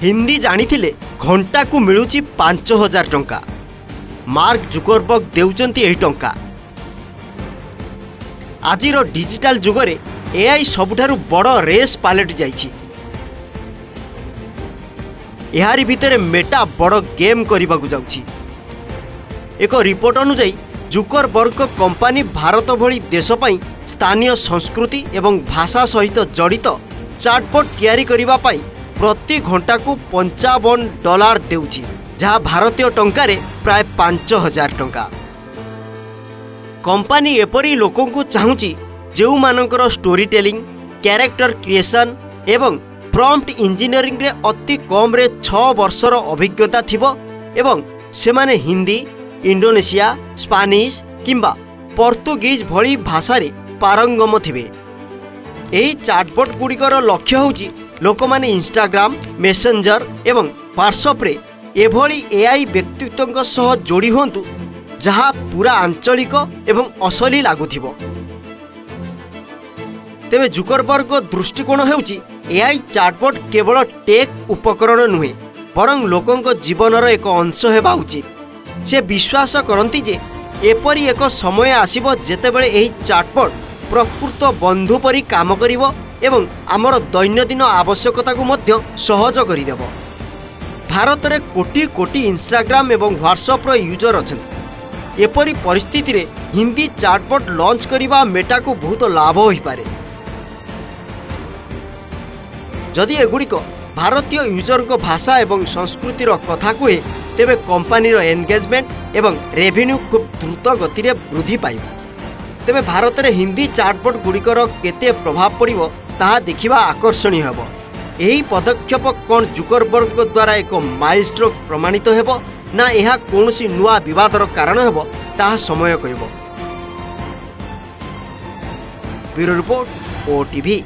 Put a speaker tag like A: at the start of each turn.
A: हिंदी जानी घंटा को मिलूची 5000 टंका। मार्क जुकरबर्ग देउचंती एही टंका। आजिर डिजिटल जुगरे एआई सबुठारु बड़ रेस पालटि जाइछि। एहारी भितरे मेटा बड़ गेम करबाकू जाउछि। एक रिपोर्ट अनुसार जुकरबर्ग कंपानी भारत भली देश पई स्थानीय संस्कृति एवं भाषा सहित जड़ित चैटबॉट तैयारी करिबा पई प्रति घंटा को $55 देउछि, जहाँ भारतीय टंकारे प्राय 5000 टंका। कंपानी एपरी लोकों को चाहूची जो मानकर स्टोरी टेलिंग, कैरेक्टर क्रिएशन एवं प्रॉम्प्ट इंजीनियरिंग रे अति कम रे 6 वर्षर अभिज्ञता थिबो एवं सेमाने हिंदी, इंडोनेशिया, स्पानिश किंबा पोर्तुगीज भली भाषा रे पारंगम थिबे। एही चैटबॉट गुड़िकर लक्ष्य होउची लोक माने इंस्टाग्राम, मेसेंजर एवं व्हाट्सएप रे एभली एआई व्यक्तित्व सह जोड़ी होंतु जहाँ पूरा आंचलिक एवं असली लागुथिबो। तेबे जुकरबर्ग दृष्टिकोण हेउची एआई चैटबॉट केवल टेक उपकरण नुहे बरं लोकंक जीवनर एक अंश हेबा उचित। से विश्वास करती जे एपरी एक समय आसीबो जेतेबेले एही चैटबॉट प्रकृत बंधु परी काम करिवो एवं आमर दैनंदिन आवश्यकता को मध्य सहज करिदेबो। भारत में कोटी कोटी इंस्टाग्राम एवं व्हाट्सएप यूजर अछंती। एपरी परिस्थिति रे हिंदी चैटबॉट लॉन्च करिबा मेटा को बहुत लाभ होई पारे। जदि एगुड़िक भारतीय यूजर को भाषा एवं संस्कृतिर कथा कहे तेबे कंपानीर एंगेजमेंट एवं रेवेन्यू खूब द्रुत गति रे वृद्धि पाइब। तेबे भारत में हिंदी चैटबॉट गुड़िकर केते प्रभाव पड़िबो ताहा देखिबा आकर्षणीय हेबो। यही पदक्षेप कौन जुकरबर्ग द्वारा एक माइलस्टोन प्रमाणित हेबो ना यह कौनसी नुआ विवादर कारण हेबो ताहा समय कहबो। Bureau report, OTV.